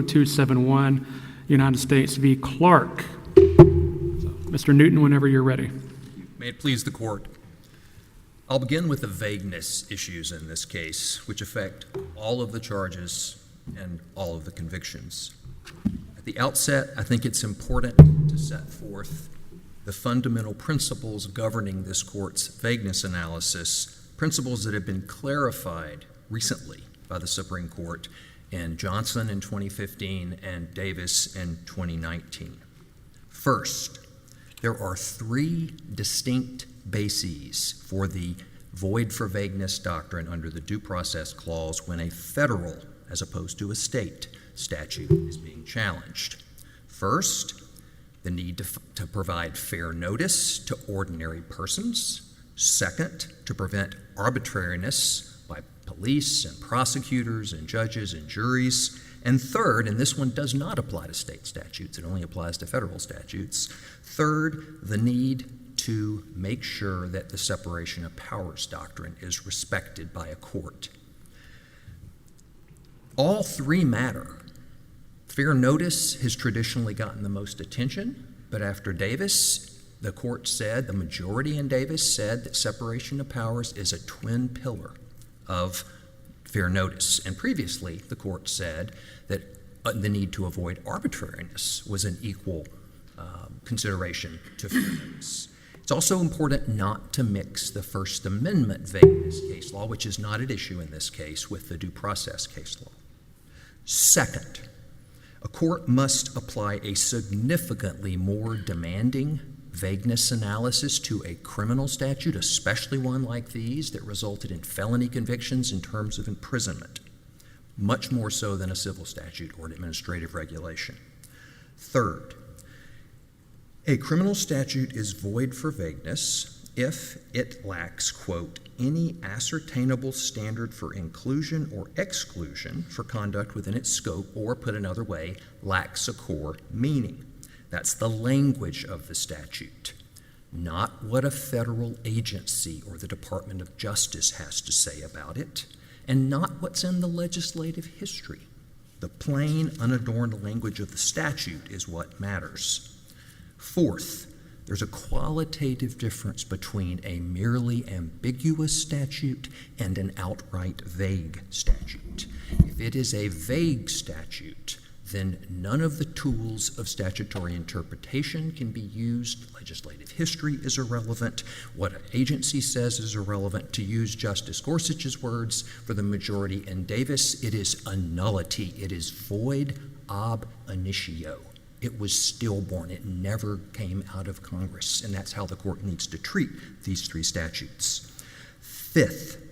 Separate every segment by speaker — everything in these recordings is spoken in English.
Speaker 1: 0271, United States v. Clark. Mr. Newton, whenever you're ready.
Speaker 2: May it please the court. I'll begin with the vagueness issues in this case, which affect all of the charges and all of the convictions. At the outset, I think it's important to set forth the fundamental principles governing this court's vagueness analysis, principles that have been clarified recently by the Supreme Court in Johnson in 2015 and Davis in 2019. First, there are three distinct bases for the void for vagueness doctrine under the Due Process Clause when a federal, as opposed to a state, statute is being challenged. First, the need to provide fair notice to ordinary persons. Second, to prevent arbitrariness by police and prosecutors and judges and juries. And third, and this one does not apply to state statutes, it only applies to federal statutes. Third, the need to make sure that the separation of powers doctrine is respected by a court. All three matter. Fair notice has traditionally gotten the most attention, but after Davis, the court said, the majority in Davis said that separation of powers is a twin pillar of fair notice. And previously, the court said that the need to avoid arbitrariness was an equal consideration to fair notice. It's also important not to mix the First Amendment vagueness case law, which is not at issue in this case, with the due process case law. Second, a court must apply a significantly more demanding vagueness analysis to a criminal statute, especially one like these that resulted in felony convictions in terms of imprisonment, much more so than a civil statute or an administrative regulation. Third, a criminal statute is void for vagueness if it lacks, quote, any ascertainable standard for inclusion or exclusion for conduct within its scope, or put another way, lacks a core meaning. That's the language of the statute, not what a federal agency or the Department of Justice has to say about it, and not what's in the legislative history. The plain, unadorned language of the statute is what matters. Fourth, there's a qualitative difference between a merely ambiguous statute and an outright vague statute. If it is a vague statute, then none of the tools of statutory interpretation can be used. Legislative history is irrelevant. What an agency says is irrelevant. To use Justice Gorsuch's words for the majority in Davis, it is a nullity. It is void ab initio. It was stillborn. It never came out of Congress, and that's how the court needs to treat these three statutes. Fifth,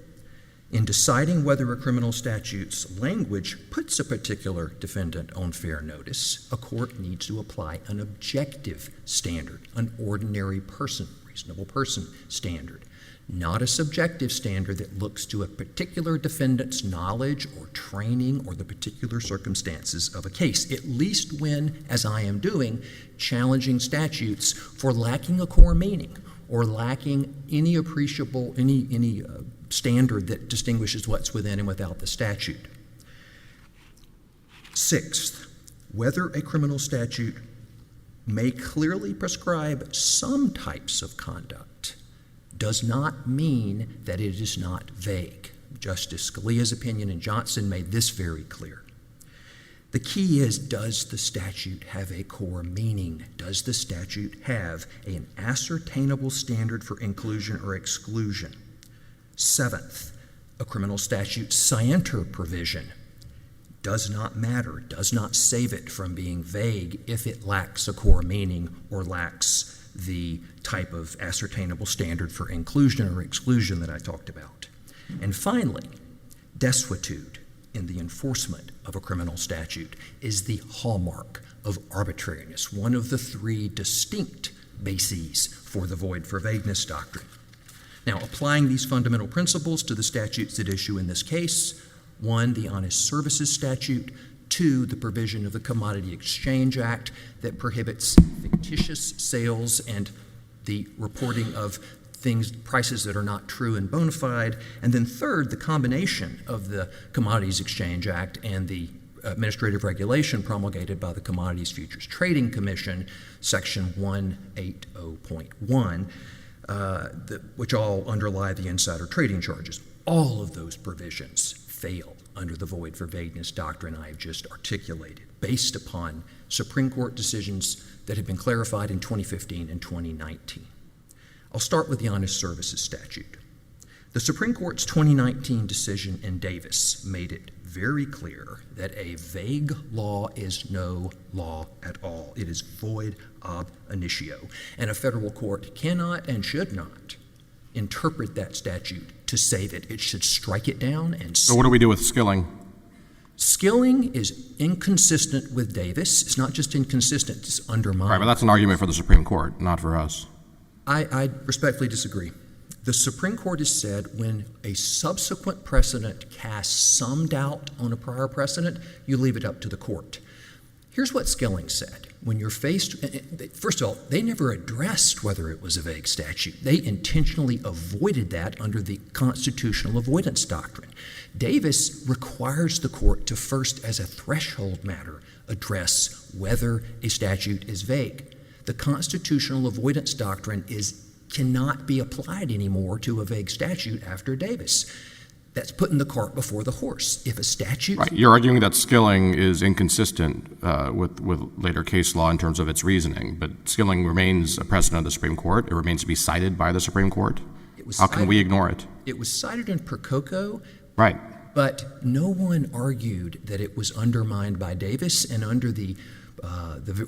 Speaker 2: in deciding whether a criminal statute's language puts a particular defendant on fair notice, a court needs to apply an objective standard, an ordinary person, reasonable person standard, not a subjective standard that looks to a particular defendant's knowledge or training or the particular circumstances of a case, at least when, as I am doing, challenging statutes for lacking a core meaning or lacking any appreciable, any standard that distinguishes what's within and without the statute. Sixth, whether a criminal statute may clearly prescribe some types of conduct does not mean that it is not vague. Justice Scalia's opinion in Johnson made this very clear. The key is, does the statute have a core meaning? Does the statute have an ascertainable standard for inclusion or exclusion? Seventh, a criminal statute's scienter provision does not matter, does not save it from being vague if it lacks a core meaning or lacks the type of ascertainable standard for inclusion or exclusion that I talked about. And finally, desuetude in the enforcement of a criminal statute is the hallmark of arbitrariness, one of the three distinct bases for the void for vagueness doctrine. Now, applying these fundamental principles to the statutes at issue in this case, one, the Honest Services Statute, two, the provision of the Commodity Exchange Act that prohibits fictitious sales and the reporting of prices that are not true and bona fide, and then third, the combination of the Commodities Exchange Act and the administrative regulation promulgated by the Commodities Futures Trading Commission, Section 180.1, which all underlie the insider trading charges. All of those provisions fail under the void for vagueness doctrine I have just articulated, based upon Supreme Court decisions that have been clarified in 2015 and 2019. I'll start with the honest services statute. The Supreme Court's 2019 decision in Davis made it very clear that a vague law is no law at all. It is void ab initio, and a federal court cannot and should not interpret that statute to save it. It should strike it down and
Speaker 3: So what do we do with Skilling?
Speaker 2: Skilling is inconsistent with Davis. It's not just inconsistent, it's undermined.
Speaker 3: Right, but that's an argument for the Supreme Court, not for us.
Speaker 2: I respectfully disagree. The Supreme Court has said when a subsequent precedent casts some doubt on a prior precedent, you leave it up to the court. Here's what Skilling said. When you're faced, first of all, they never addressed whether it was a vague statute. They intentionally avoided that under the constitutional avoidance doctrine. Davis requires the court to first, as a threshold matter, address whether a statute is vague. The constitutional avoidance doctrine cannot be applied anymore to a vague statute after Davis. That's putting the cart before the horse. If a statute...
Speaker 3: Right. You're arguing that Skilling is inconsistent with later case law in terms of its reasoning, but Skilling remains a precedent of the Supreme Court. It remains to be cited by the Supreme Court. How can we ignore it?
Speaker 2: It was cited in Percoco.
Speaker 3: Right.
Speaker 2: But no one argued that it was undermined by Davis, and under the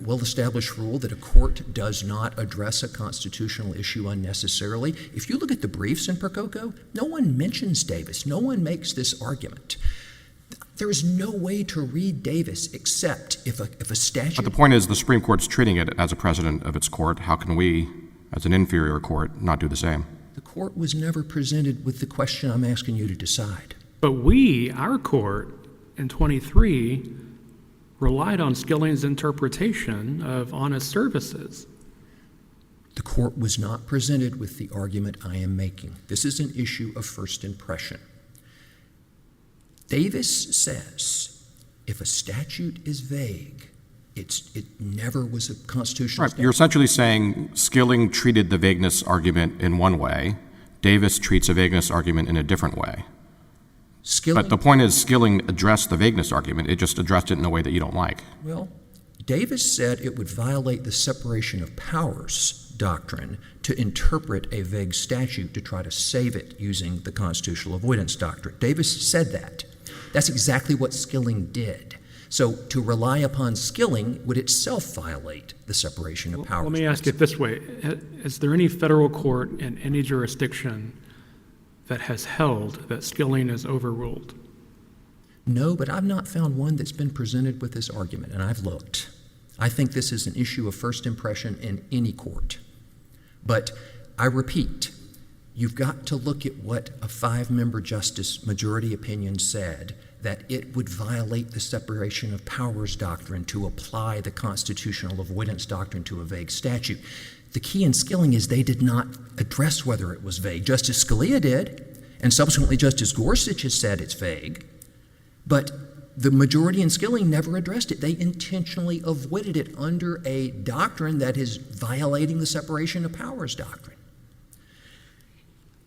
Speaker 2: well-established rule that a court does not address a constitutional issue unnecessarily. If you look at the briefs in Percoco, no one mentions Davis. No one makes this argument. There is no way to read Davis except if a statute...
Speaker 3: But the point is the Supreme Court's treating it as a precedent of its court. How can we, as an inferior court, not do the same?
Speaker 2: The court was never presented with the question I'm asking you to decide.
Speaker 1: But our court, in 23, relied on Skilling's interpretation of honest services.
Speaker 2: The court was not presented with the argument I am making. This is an issue of first impression. Davis says if a statute is vague, it never was a constitutional statute.
Speaker 3: You're essentially saying Skilling treated the vagueness argument in one way. Davis treats a vagueness argument in a different way. But the point is Skilling addressed the vagueness argument. It just addressed it in a way that you don't like.
Speaker 2: Well, Davis said it would violate the separation of powers doctrine to interpret a vague statute to try to save it using the constitutional avoidance doctrine. Davis said that. That's exactly what Skilling did. So to rely upon Skilling would itself violate the separation of powers.
Speaker 1: Let me ask it this way. Is there any federal court in any jurisdiction that has held that Skilling is overruled?
Speaker 2: No, but I've not found one that's been presented with this argument, and I've looked. I think this is an issue of first impression in any court. But I repeat, you've got to look at what a 5-member justice majority opinion said, that it would violate the separation of powers doctrine to apply the constitutional avoidance doctrine to a vague statute. The key in Skilling is they did not address whether it was vague. Justice Scalia did, and subsequently Justice Gorsuch has said it's vague. But the majority in Skilling never addressed it. They intentionally avoided it under a doctrine that is violating the separation of powers doctrine.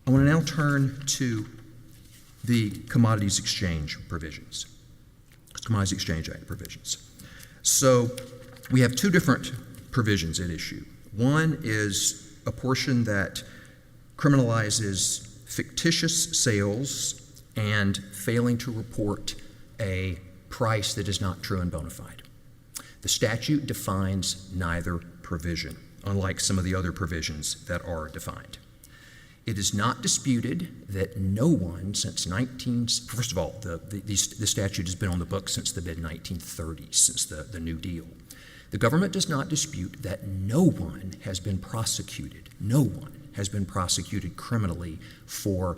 Speaker 2: I want to now turn to the Commodities Exchange provisions, Commodities Exchange Act provisions. So we have two different provisions at issue. One is a portion that criminalizes fictitious sales and failing to report a price that is not true and bona fide. The statute defines neither provision, unlike some of the other provisions that are defined. It is not disputed that no one since first of all, the statute has been on the books since the mid-1930s, since the New Deal. The government does not dispute that no one has been prosecuted criminally for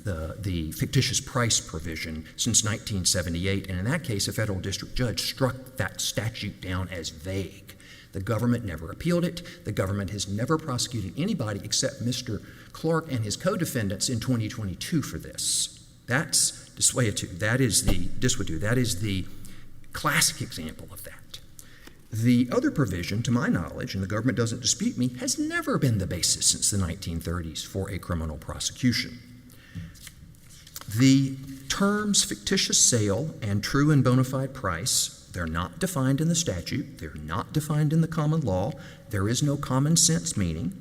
Speaker 2: the fictitious price provision since 1978, and in that case, a federal district judge struck that statute down as vague. The government never appealed it. The government has never prosecuted anybody except Mr. Clark and his co-defendants in 2022 for this. That's dissuasive. That is the Classic example of that. The other provision, to my knowledge, and the government doesn't dispute me, has never been the basis since the 1930s for a criminal prosecution. The terms fictitious sale and true and bona fide price, they're not defined in the statute, they're not defined in the common law, there is no common sense meaning,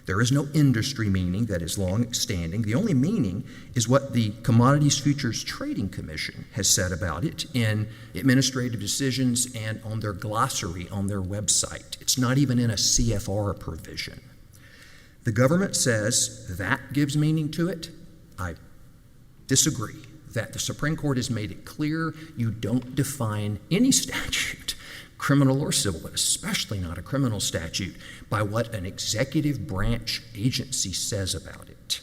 Speaker 2: there is no industry meaning that is long-standing. The only meaning is what the Commodities Futures Trading Commission has said about it in administrative decisions and on their glossary on their website. It's not even in a CFR provision. The government says that gives meaning to it. I disagree. That the Supreme Court has made it clear you don't define any statute, criminal or civil, but especially not a criminal statute, by what an executive branch agency says about it.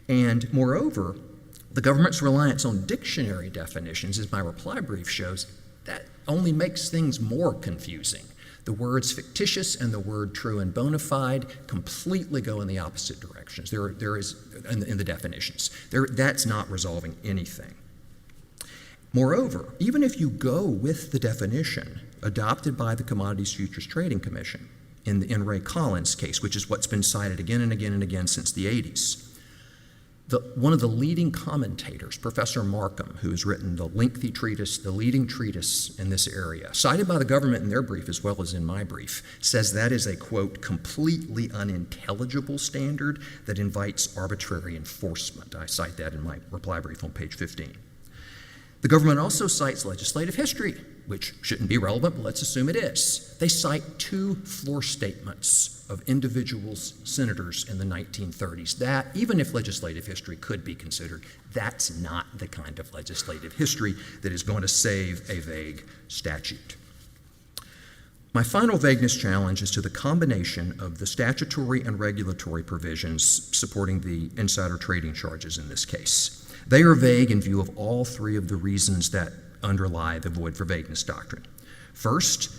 Speaker 2: And moreover, the government's reliance on dictionary definitions, as my reply brief shows, that only makes things more confusing. The words fictitious and the word true and bona fide completely go in the opposite directions. There is in the definitions. That's not resolving anything. Moreover, even if you go with the definition adopted by the Commodities Futures Trading Commission in the N. Ray Collins case, which is what's been cited again and again and again since the 80s, one of the leading commentators, Professor Markham, who has written the lengthy treatise, the leading treatise in this area, cited by the government in their brief as well as in my brief, says that is a, quote, completely unintelligible standard that invites arbitrary enforcement. I cite that in my reply brief on page 15. The government also cites legislative history, which shouldn't be relevant, but let's assume it is. They cite two floor statements of individuals, senators in the 1930s. That, even if legislative history could be considered, that's not the kind of legislative history that is going to save a vague statute. My final vagueness challenge is to the combination of the statutory and regulatory provisions supporting the insider trading charges in this case. They are vague in view of all three of the reasons that underlie the void for vagueness doctrine. First,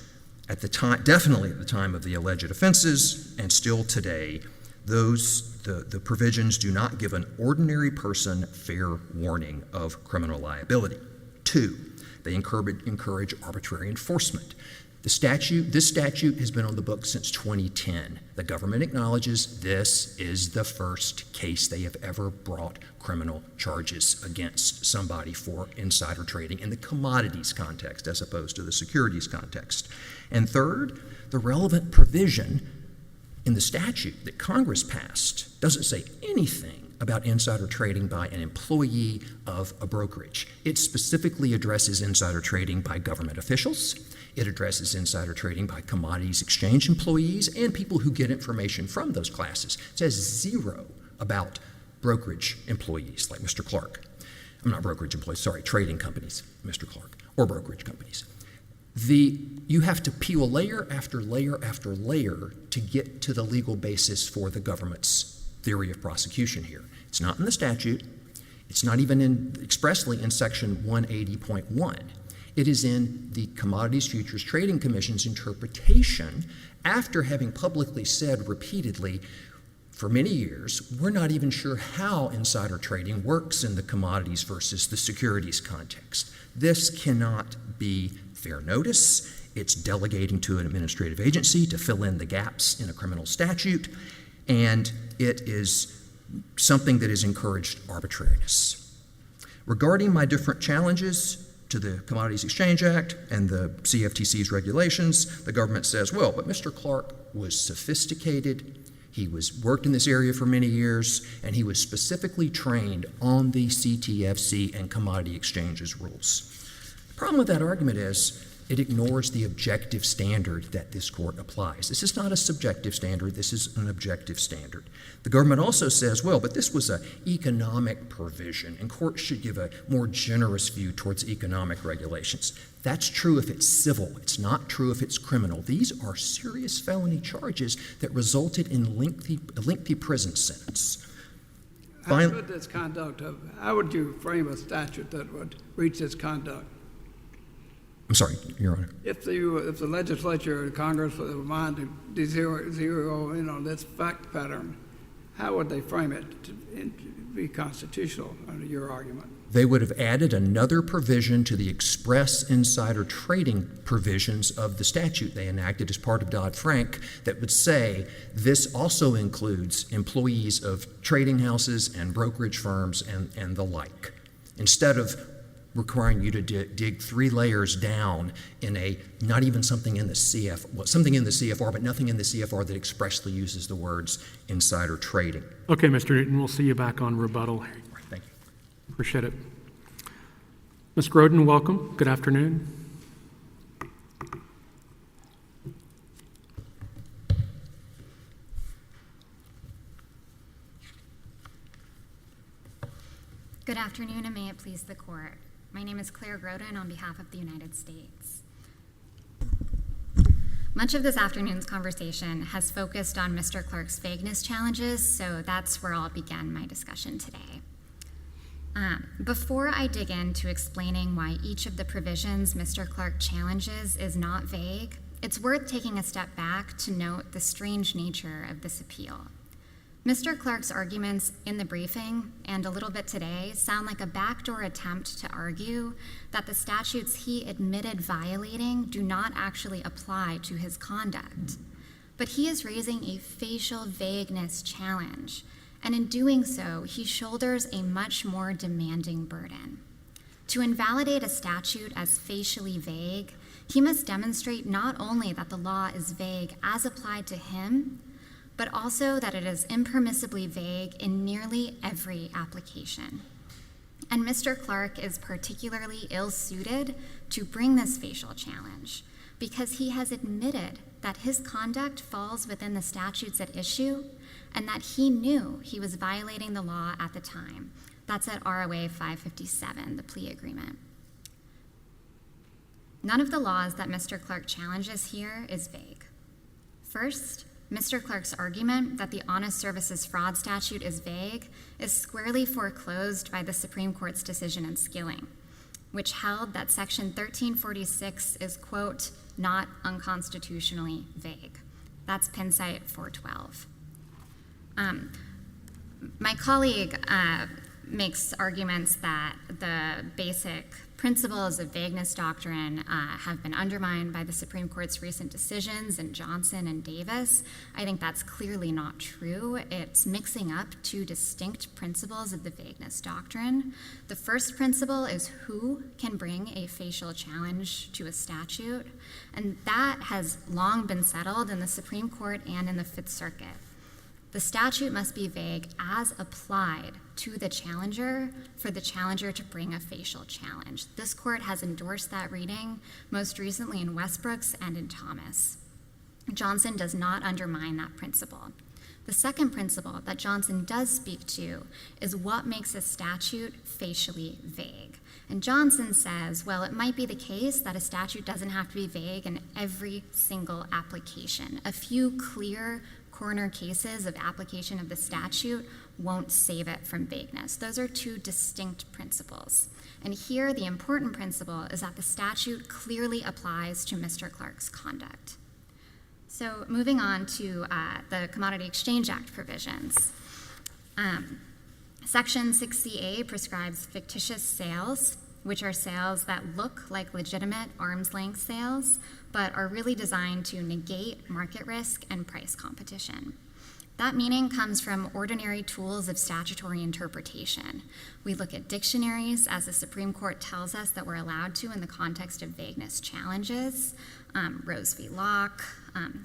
Speaker 2: definitely at the time of the alleged offenses, and still today, the provisions do not give an ordinary person fair warning of criminal liability. Two, they encourage arbitrary enforcement. This statute has been on the books since 2010. The government acknowledges this is the first case they have ever brought criminal charges against somebody for insider trading in the commodities context as opposed to the securities context. And third, the relevant provision in the statute that Congress passed doesn't say anything about insider trading by an employee of a brokerage. It specifically addresses insider trading by government officials. It addresses insider trading by commodities exchange employees and people who get information from those classes. It says zero about brokerage employees like Mr. Clark. I'm not brokerage employees, sorry, trading companies, Mr. Clark, or brokerage companies. You have to peel layer after layer after layer to get to the legal basis for the government's theory of prosecution here. It's not in the statute. It's not even expressly in section 180.1. It is in the Commodities Futures Trading Commission's interpretation after having publicly said repeatedly for many years, we're not even sure how insider trading works in the commodities versus the securities context. This cannot be fair notice. It's delegating to an administrative agency to fill in the gaps in a criminal statute, and it is something that has encouraged arbitrariness. Regarding my different challenges to the Commodities Exchange Act and the CFTC's regulations, the government says, well, but Mr. Clark was sophisticated, he worked in this area for many years, and he was specifically trained on the CTFC and commodity exchanges rules. The problem with that argument is it ignores the objective standard that this court applies. This is not a subjective standard, this is an objective standard. The government also says, well, but this was an economic provision, and courts should give a more generous view towards economic regulations. That's true if it's civil, it's not true if it's criminal. These are serious felony charges that resulted in a lengthy prison sentence.
Speaker 4: How would you frame a statute that would reach this conduct?
Speaker 2: I'm sorry, Your Honor.
Speaker 4: If the legislature or Congress were mind to zero in on this fact pattern, how would they frame it to be constitutional under your argument?
Speaker 2: they would have added another provision to the express insider trading provisions of the statute they enacted as part of Dodd-Frank that would say this also includes employees of trading houses and brokerage firms and the like. Instead of requiring you to dig 3 layers down in a, not even something in the something in the CFR, but nothing in the CFR that expressly uses the words insider trading.
Speaker 1: Okay, Mr. Newton, we'll see you back on rebuttal.
Speaker 2: Thank you.
Speaker 1: Appreciate it. Ms. Groden, welcome. Good afternoon.
Speaker 5: Good afternoon, and may it please the court. My name is Claire Groden on behalf of the United States. Much of this afternoon's conversation has focused on Mr. Clark's vagueness challenges, so that's where I'll begin my discussion today. Before I dig into explaining why each of the provisions Mr. Clark challenges is not vague, it's worth taking a step back to note the strange nature of this appeal. Mr. Clark's arguments in the briefing and a little bit today sound like a backdoor attempt to argue that the statutes he admitted violating do not actually apply to his conduct. But he is raising a facial vagueness challenge, and in doing so, he shoulders a much more demanding burden. To invalidate a statute as facially vague, he must demonstrate not only that the law is vague as applied to him, but also that it is impermissibly vague in nearly every application. And Mr. Clark is particularly ill-suited to bring this facial challenge because he has admitted that his conduct falls within the statutes at issue and that he knew he was violating the law at the time. That's at ROA 557, the plea agreement. None of the laws that Mr. Clark challenges here is vague. First, Mr. Clark's argument that the Honest Services Fraud Statute is vague is squarely foreclosed by the Supreme Court's decision in Skilling, which held that Section 1346 is, quote, not unconstitutionally vague. That's Penn site 412. My colleague makes arguments that the basic principles of vagueness doctrine have been undermined by the Supreme Court's recent decisions in Johnson and Davis. I think that's clearly not true. It's mixing up 2 distinct principles of the vagueness doctrine. The first principle is who can bring a facial challenge to a statute, and that has long been settled in the Supreme Court and in the Fifth Circuit. The statute must be vague as applied to the challenger for the challenger to bring a facial challenge. This court has endorsed that reading, most recently in Westbrooks and in Thomas. Johnson does not undermine that principle. The second principle that Johnson does speak to is what makes a statute facially vague. And Johnson says, well, it might be the case that a statute doesn't have to be vague in every single application. A few clear corner cases of application of the statute won't save it from vagueness. Those are 2 distinct principles. And here, the important principle is that the statute clearly applies to Mr. Clark's conduct. So moving on to the Commodity Exchange Act provisions. Section 6CA prescribes fictitious sales, which are sales that look like legitimate arm's-length sales, but are really designed to negate market risk and price competition. That meaning comes from ordinary tools of statutory interpretation. We look at dictionaries, as the Supreme Court tells us that we're allowed to in the context of vagueness challenges. Rose v. Locke,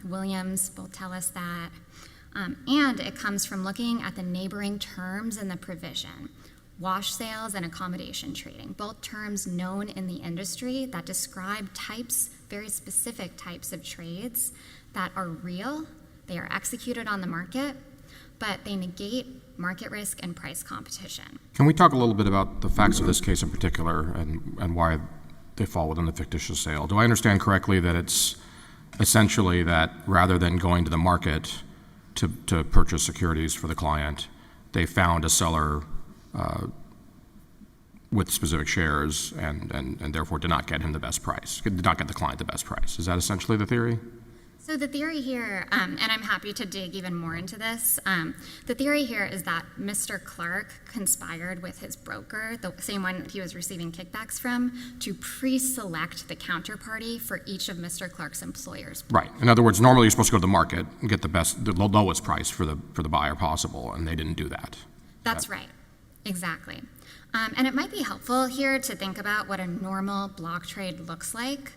Speaker 5: Williams both tell us that. And it comes from looking at the neighboring terms in the provision. Wash sales and accommodation trading, both terms known in the industry that describe types, very specific types of trades that are real, they are executed on the market, but they negate market risk and price competition.
Speaker 3: Can we talk a little bit about the facts of this case in particular and why they fall within the fictitious sale? Do I understand correctly that it's essentially that rather than going to the market to purchase securities for the client, they found a seller with specific shares and therefore did not get him the best price, did not get the client the best price? Is that essentially the theory?
Speaker 5: So the theory here, and I'm happy to dig even more into this, the theory here is that Mr. Clark conspired with his broker, the same one he was receiving kickbacks from, to pre-select the counterparty for each of Mr. Clark's employers.
Speaker 3: Right. In other words, normally you're supposed to go to the market and get the lowest price for the buyer possible, and they didn't do that.
Speaker 5: That's right. Exactly. And it might be helpful here to think about what a normal block trade looks like,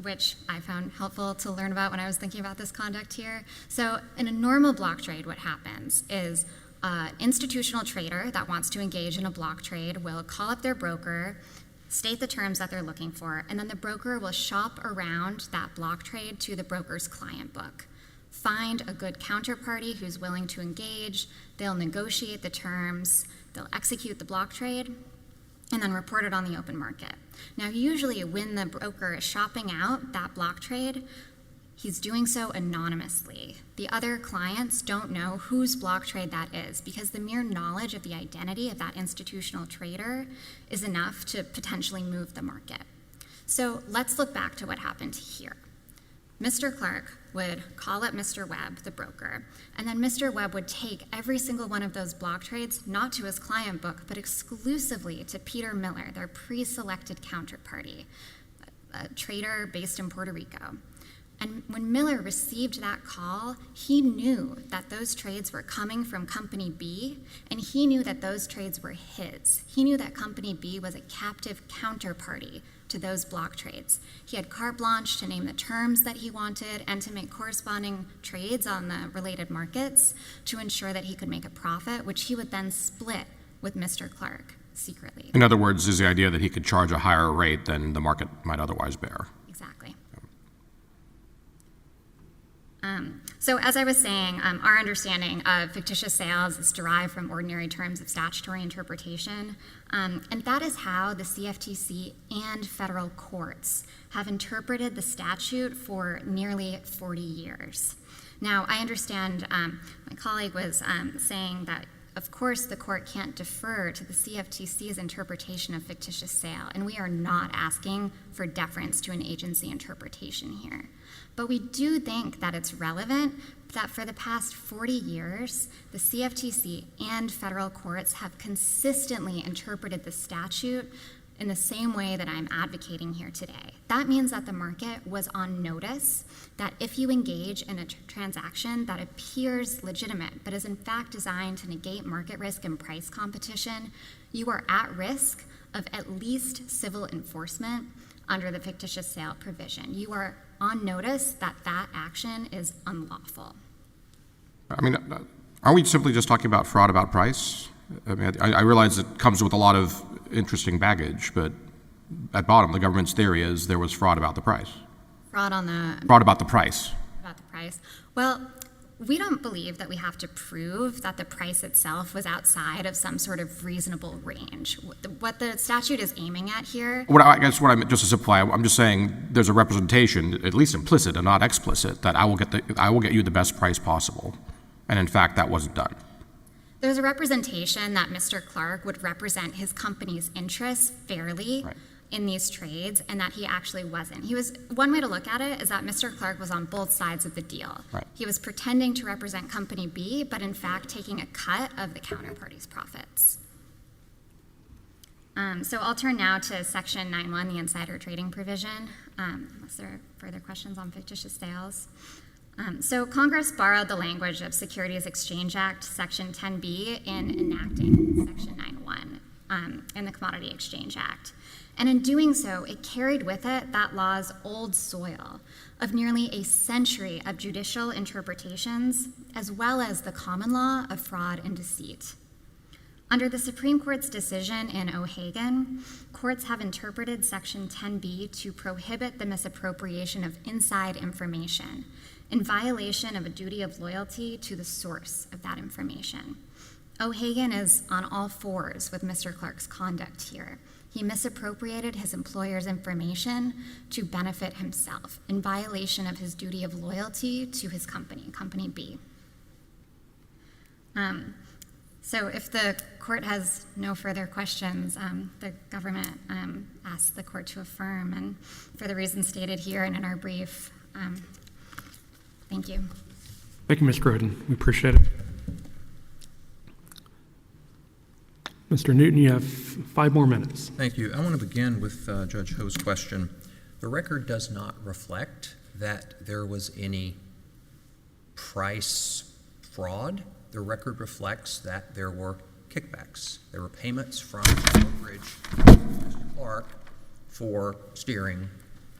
Speaker 5: which I found helpful to learn about when I was thinking about this conduct here. So in a normal block trade, what happens is an institutional trader that wants to engage in a block trade will call up their broker, state the terms that they're looking for, and then the broker will shop around that block trade to the broker's client book. Find a good counterparty who's willing to engage, they'll negotiate the terms, they'll execute the block trade, and then report it on the open market. Now, usually when the broker is shopping out that block trade, he's doing so anonymously. The other clients don't know whose block trade that is because the mere knowledge of the identity of that institutional trader is enough to potentially move the market. So let's look back to what happened here. Mr. Clark would call up Mr. Webb, the broker, and then Mr. Webb would take every single one of those block trades, not to his client book, but exclusively to Peter Miller, their pre-selected counterparty, a trader based in Puerto Rico. And when Miller received that call, he knew that those trades were coming from Company B, and he knew that those trades were his. He knew that Company B was a captive counterparty to those block trades. He had carte blanche to name the terms that he wanted and to make corresponding trades on the related markets to ensure that he could make a profit, which he would then split with Mr. Clark secretly.
Speaker 3: In other words, is the idea that he could charge a higher rate than the market might otherwise bear.
Speaker 5: Exactly. So as I was saying, our understanding of fictitious sales is derived from ordinary terms of statutory interpretation, and that is how the CFTC and federal courts have interpreted the statute for nearly 40 years. Now, I understand my colleague was saying that, of course, the court can't defer to the CFTC's interpretation of fictitious sale, and we are not asking for deference to an agency interpretation here. But we do think that it's relevant that for the past 40 years, the CFTC and federal courts have consistently interpreted the statute in the same way that I'm advocating here today. That means that the market was on notice that if you engage in a transaction that appears legitimate but is in fact designed to negate market risk and price competition, you are at risk of at least civil enforcement under the fictitious sale provision. You are on notice that that action is unlawful.
Speaker 3: I mean, aren't we simply just talking about fraud about price? I mean, I realize it comes with a lot of interesting baggage, but at bottom, the government's theory is there was fraud about the price.
Speaker 5: Fraud
Speaker 3: about the price.
Speaker 5: About the price. Well, we don't believe that we have to prove that the price itself was outside of some sort of reasonable range. What the statute is aiming at here.
Speaker 3: Just to simplify, I'm just saying there's a representation, at least implicit and not explicit, that I will get you the best price possible, and in fact, that wasn't done.
Speaker 5: There's a representation that Mr. Clark would represent his company's interests fairly in these trades, and that he actually wasn't. One way to look at it is that Mr. Clark was on both sides of the deal.
Speaker 3: Right.
Speaker 5: He was pretending to represent Company B, but in fact taking a cut of the counterparty's profits. So I'll turn now to Section 9.1, the insider trading provision, unless there are further questions on fictitious sales. So Congress borrowed the language of Securities Exchange Act, Section 10B, in enacting Section 9.1 in the Commodity Exchange Act. And in doing so, it carried with it that law's old soil of nearly a century of judicial interpretations, as well as the common law of fraud and deceit. Under the Supreme Court's decision in O'Hagan, courts have interpreted Section 10B to prohibit the misappropriation of inside information in violation of a duty of loyalty to the source of that information. O'Hagan is on all fours with Mr. Clark's conduct here. He misappropriated his employer's information to benefit himself in violation of his duty of loyalty to his company, Company B. So if the court has no further questions, the government asks the court to affirm, and for the reasons stated here and in our brief, Thank you.
Speaker 1: Thank you, Ms. Groden. We appreciate it. Mr. Newton, you have 5 more minutes.
Speaker 2: Thank you. I want to begin with Judge Ho's question. The record does not reflect that there was any price fraud. The record reflects that there were kickbacks. There were payments from brokerage Mr. Clark for steering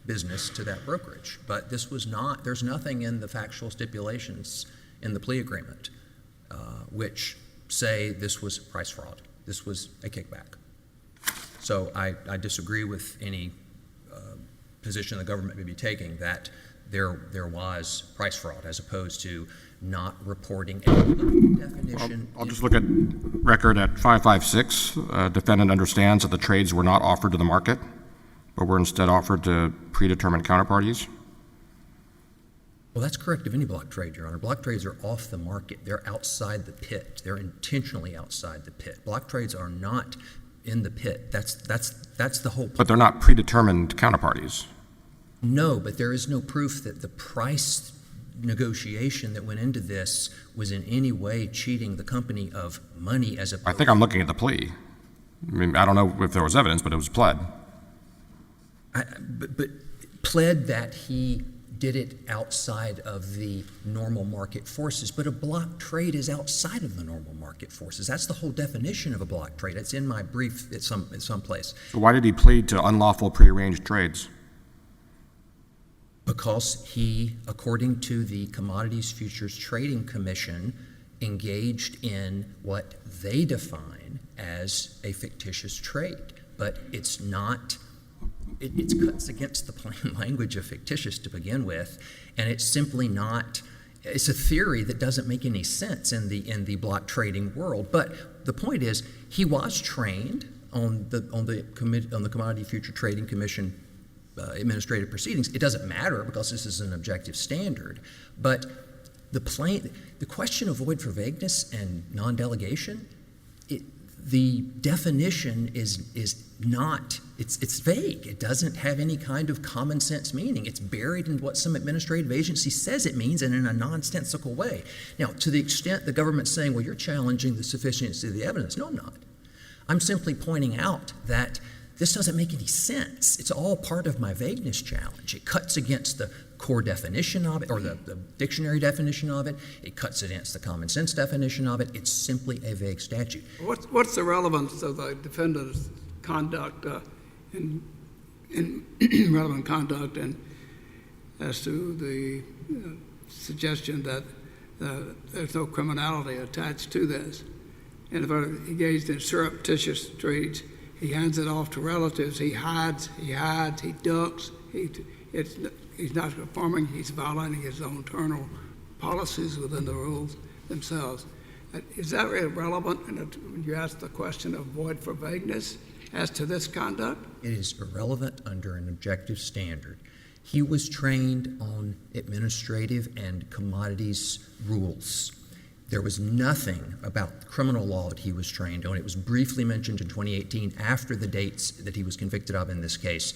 Speaker 2: business to that brokerage. But this was not, there's nothing in the factual stipulations in the plea agreement which say this was price fraud. This was a kickback. So I disagree with any position the government may be taking that there was price fraud as opposed to not reporting any definition.
Speaker 3: I'll just look at record at 556. Defendant understands that the trades were not offered to the market, but were instead offered to predetermined counterparties.
Speaker 2: Well, that's correct of any block trade, Your Honor. Block trades are off the market. They're outside the pit. They're intentionally outside the pit. Block trades are not in the pit. That's the whole point.
Speaker 3: But they're not predetermined counterparties.
Speaker 2: No, but there is no proof that the price negotiation that went into this was in any way cheating the company of money as opposed.
Speaker 3: I think I'm looking at the plea. I mean, I don't know if there was evidence, but it was pled.
Speaker 2: But pled that he did it outside of the normal market forces. But a block trade is outside of the normal market forces. That's the whole definition of a block trade. It's in my brief at some place.
Speaker 3: So why did he plead to unlawful prearranged trades?
Speaker 2: Because he, according to the Commodities Futures Trading Commission, engaged in what they define as a fictitious trade. But it's not. It cuts against the plain language of fictitious to begin with, and it's simply not. It's a theory that doesn't make any sense in the block trading world. But the point is, he was trained on the Commodity Future Trading Commission administrative proceedings. It doesn't matter because this is an objective standard. But the question of void for vagueness and non-delegation, the definition is not, it's vague. It doesn't have any kind of common sense meaning. It's buried in what some administrative agency says it means and in a nonsensical way. Now, to the extent the government's saying, well, you're challenging the sufficiency of the evidence. No, I'm not. I'm simply pointing out that this doesn't make any sense. It's all part of my vagueness challenge. It cuts against the core definition of it, or the dictionary definition of it. It cuts against the common sense definition of it. It's simply a vague statute.
Speaker 4: What's the relevance of the defendant's conduct in relevant conduct, and as to the suggestion that there's no criminality attached to this? And if I'm engaged in surreptitious trades, he hands it off to relatives. He hides, he ducks. He's not conforming. He's violating his own internal policies within the rules themselves. Is that really relevant when you ask the question of void for vagueness as to this conduct?
Speaker 2: It is irrelevant under an objective standard. He was trained on administrative and commodities rules. There was nothing about criminal law that he was trained on. It was briefly mentioned in 2018 after the dates that he was convicted of in this case.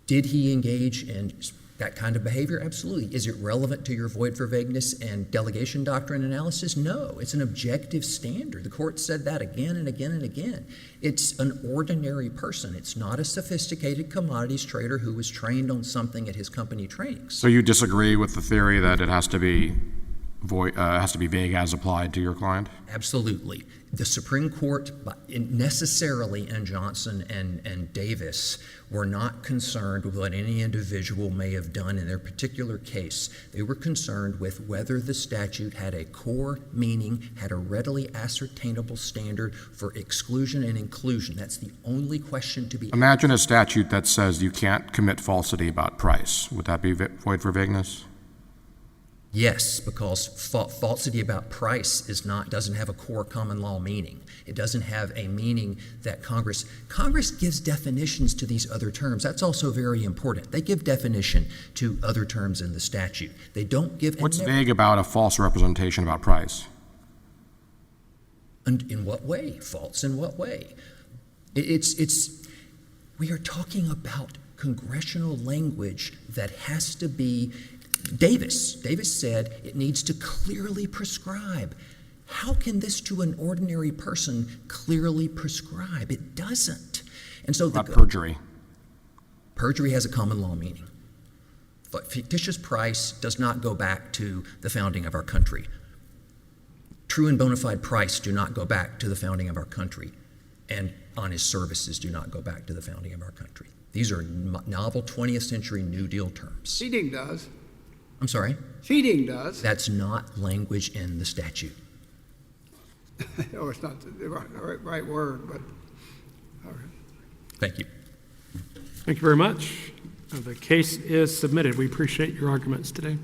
Speaker 2: Did he engage in that kind of behavior? Absolutely. Is it relevant to your void for vagueness and delegation doctrine analysis? No. It's an objective standard. The court said that again and again and again. It's an ordinary person. It's not a sophisticated commodities trader who was trained on something at his company trainings.
Speaker 3: So you disagree with the theory that it has to be vague as applied to your client?
Speaker 2: Absolutely. The Supreme Court, necessarily in Johnson and Davis, were not concerned with what any individual may have done in their particular case. They were concerned with whether the statute had a core meaning, had a readily ascertainable standard for exclusion and inclusion. That's the only question to be asked.
Speaker 3: Imagine a statute that says you can't commit falsity about price. Would that be void for vagueness?
Speaker 2: Yes, because falsity about price doesn't have a core common law meaning. It doesn't have a meaning that Congress gives definitions to these other terms. That's also very important. They give definition to other terms in the statute. They don't give.
Speaker 3: What's vague about a false representation about price?
Speaker 2: And in what way? False in what way? We are talking about congressional language that has to be. Davis said it needs to clearly prescribe. How can this to an ordinary person clearly prescribe? It doesn't. And so
Speaker 3: About perjury.
Speaker 2: Perjury has a common law meaning. But fictitious price does not go back to the founding of our country. True and bona fide price do not go back to the founding of our country. And honest services do not go back to the founding of our country. These are novel 20th century New Deal terms.
Speaker 4: Cheating does.
Speaker 2: I'm sorry?
Speaker 4: Cheating does.
Speaker 2: That's not language in the statute.
Speaker 4: Oh, it's not the right word, but, all right.
Speaker 2: Thank you.
Speaker 1: Thank you very much. The case is submitted. We appreciate your arguments today.